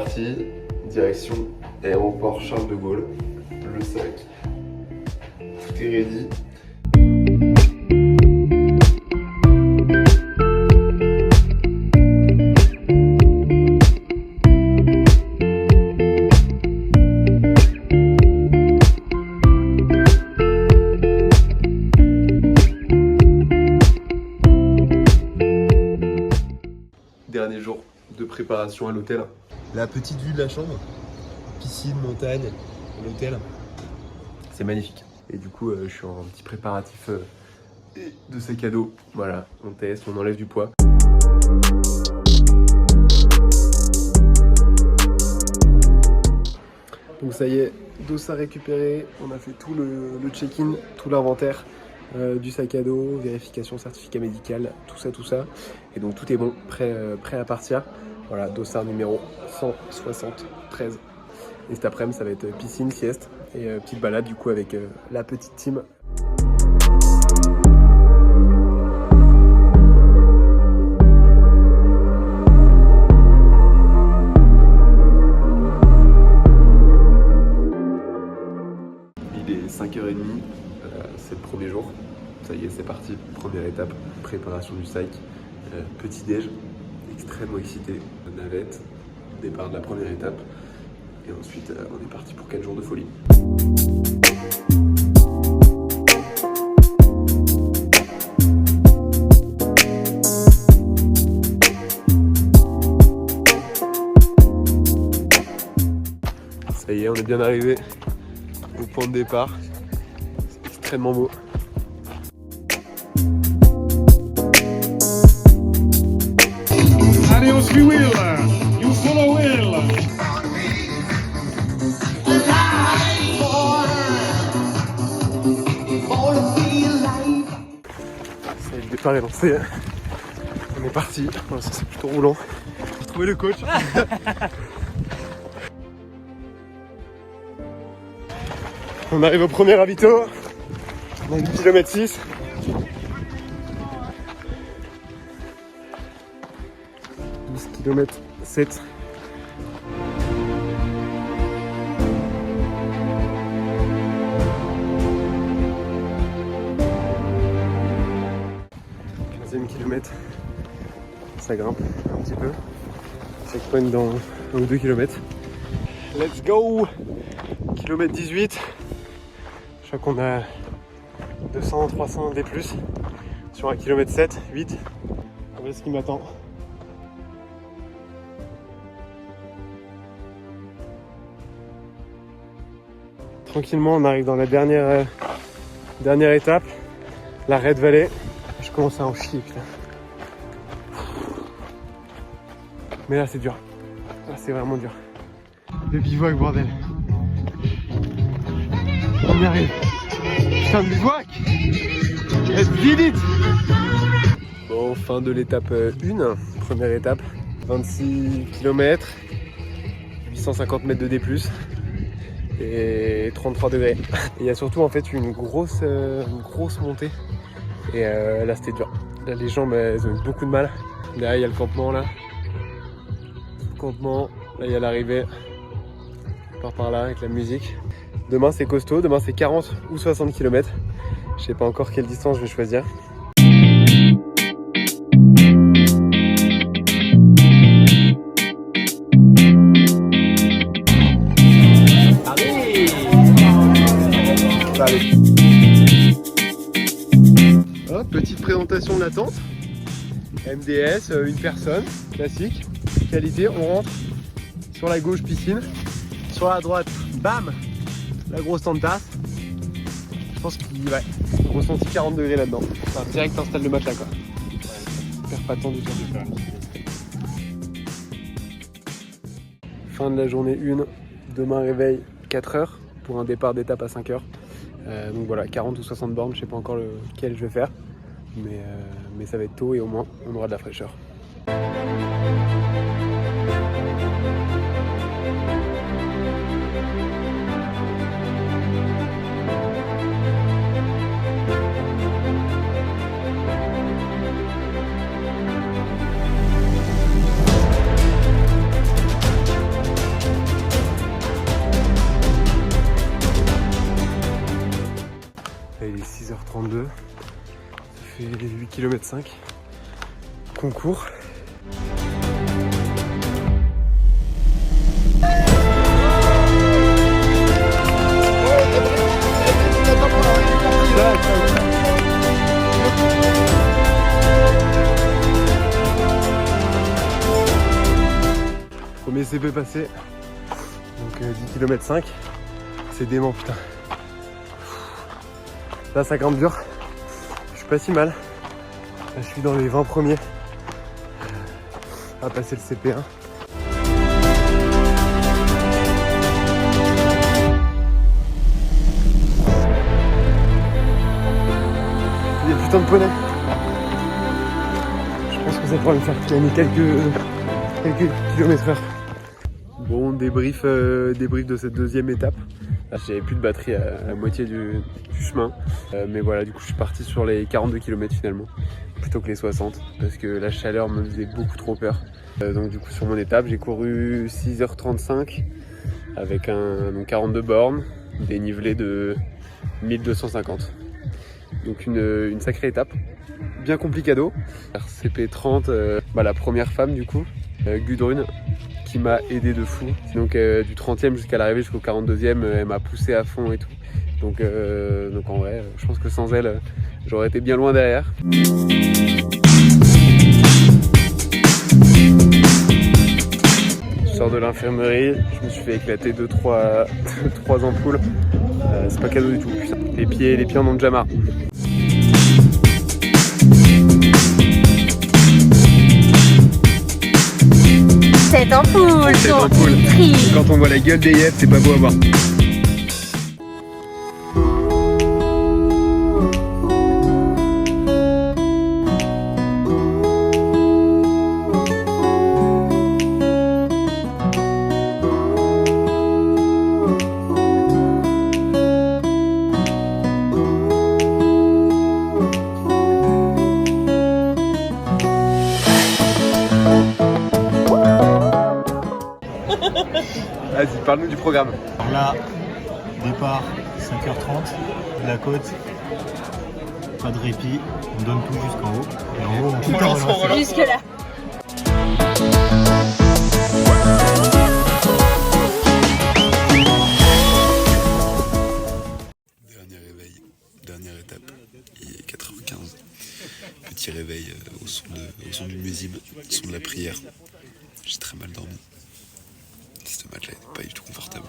parti, direction aéroport Charles de Gaulle, le sac, tout est ready. Dernier jour de préparation à l'hôtel. La petite vue de la chambre, piscine, montagne, l'hôtel. C'est magnifique. Et du coup, je suis en petit préparatif de sac à dos. Voilà, on teste, on enlève du poids. Donc ça y est, dossard récupéré. On a fait tout le check-in, tout l'inventaire. Du sac à dos, vérification, certificat médical, tout ça. Et donc tout est bon, prêt à partir. Voilà, dossard numéro 173. Et cet après-midi, ça va être piscine, sieste et petite balade du coup avec la petite team. Il est 5h30, c'est le premier jour. Ça y est, c'est parti. Première étape, préparation du sac, petit déj, extrêmement excité, navette, départ de la première étape. Et ensuite, on est parti pour 4 jours de folie. Ça y est, on est bien arrivé au point de départ. C'est extrêmement beau. Adios, we will. You follow will. Ça y est, le départ est lancé. On est parti. Pour l'instant, c'est plutôt roulant. J'ai trouvé le coach. On arrive au premier ravito. On a 10 km 6. Km 7. Kilomètre, ça grimpe un petit peu. Checkpoint dans 2 km. Let's go! Kilomètre 18. Je crois qu'on a 200, 300 D+. Sur un kilomètre 7, 8. Voilà ce qui m'attend. Tranquillement, on arrive dans la dernière étape, la Red Valley. Je commence à en chier, putain. Mais là, c'est dur. Là, c'est vraiment dur. Le bivouac, bordel. On y arrive. Putain de bivouac. Let's get it. Bon, fin de l'étape 1. Première étape. 26 km. 850 mètres de D+. Et 33 degrés. Il y a surtout en fait une grosse montée. Et là c'était dur. Là les jambes elles ont eu beaucoup de mal. Derrière il y a le campement là. Là il y a l'arrivée. On part par là avec la musique. Demain c'est costaud, demain c'est 40 ou 60 km. Je sais pas encore quelle distance je vais choisir. Allez. Hop, petite présentation de la tente. MDS, une personne, classique. Qualité, on rentre. Sur la gauche, piscine. Sur la droite, bam, la grosse tente tasse. Je pense qu'il ressenti 40 degrés là-dedans. Enfin, direct, t'installes le matelas quoi. Perds pas de temps du tout. Fin de la journée 1. Demain réveil 4h pour un départ d'étape à 5h. Donc voilà, 40 ou 60 bornes, je sais pas encore lequel je vais faire, mais ça va être tôt et au moins on aura de la fraîcheur. 2. Ça fait 8 km 5 qu'on court. Premier CP passé, donc 10 km 5, c'est dément putain. Là ça grimpe dur, je suis pas si mal, là, je suis dans les 20 premiers à passer le CP1. Il y a putain de poney. Je pense que ça pourrait me faire gagner quelques kilomètres heure. Bon, débrief de cette deuxième étape. J'avais plus de batterie à la moitié du chemin. Mais voilà, du coup je suis parti sur les 42 km finalement, plutôt que les 60, parce que la chaleur me faisait beaucoup trop peur. Donc du coup sur mon étape, j'ai couru 6h35 avec donc 42 bornes, dénivelé de 1250. Donc une sacrée étape, bien complicado. RCP 30, la première femme du coup, Gudrun, qui m'a aidé de fou. Donc du 30e jusqu'à l'arrivée jusqu'au 42e, elle m'a poussé à fond et tout. Donc en vrai, je pense que sans elle, j'aurais été bien loin derrière. Je sors de l'infirmerie, je me suis fait éclater 2-3 ampoules. C'est pas cadeau du tout. Putain. Les pieds en ont déjà marre. Cette ampoule, quand on voit la gueule des yeux, c'est pas beau à voir. Vas-y, parle-nous du programme. Alors là, départ 5h30 de la côte, pas de répit, on donne tout jusqu'en haut. Et en haut, on relance. Jusque là. Dernier réveil, dernière étape, il est 4h15. Petit réveil au son du muezzin, au son de la prière. J'ai très mal dormi. Ce matelas n'est pas du tout confortable.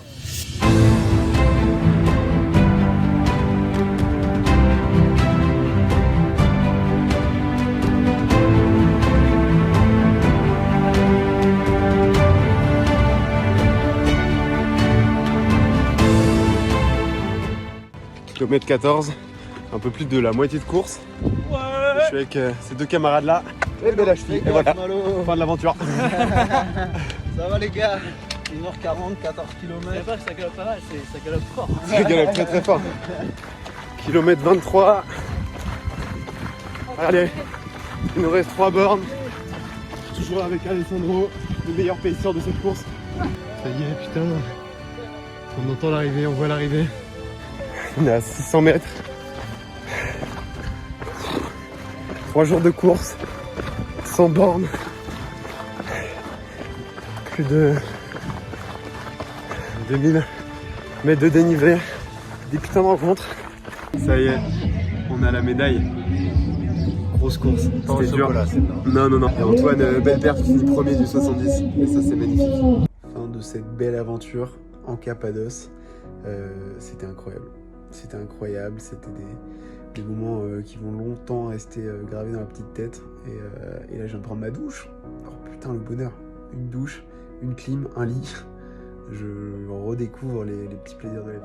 Kilomètre 14, un peu plus de la moitié de course. Ouais. Je suis avec ces deux camarades là. Et belle cheville. Et voilà, fin de l'aventure. Ça va les gars, 1h40, 14 km. Ça galope pas mal, ça galope fort. Ça galope très très fort. Kilomètre 23. Allez, il nous reste 3 bornes. Toujours avec Alessandro, le meilleur paceur de cette course. Ça y est, putain. On entend l'arrivée, on voit l'arrivée. On est à 600 mètres. 3 jours de course, 100 bornes. Plus de 2000 mètres de dénivelé, des putains de rencontres. Ça y est, on a la médaille. Grosse course, c'était dur. Non. Et Antoine Belbert qui finit premier du 70, et ça c'est magnifique. Fin de cette belle aventure en Cappadoce, c'était incroyable. C'était incroyable, c'était des moments qui vont longtemps rester gravés dans la petite tête. Et là je viens de prendre ma douche. Oh putain le bonheur, une douche, une clim, un lit. Je redécouvre les petits plaisirs de la vie.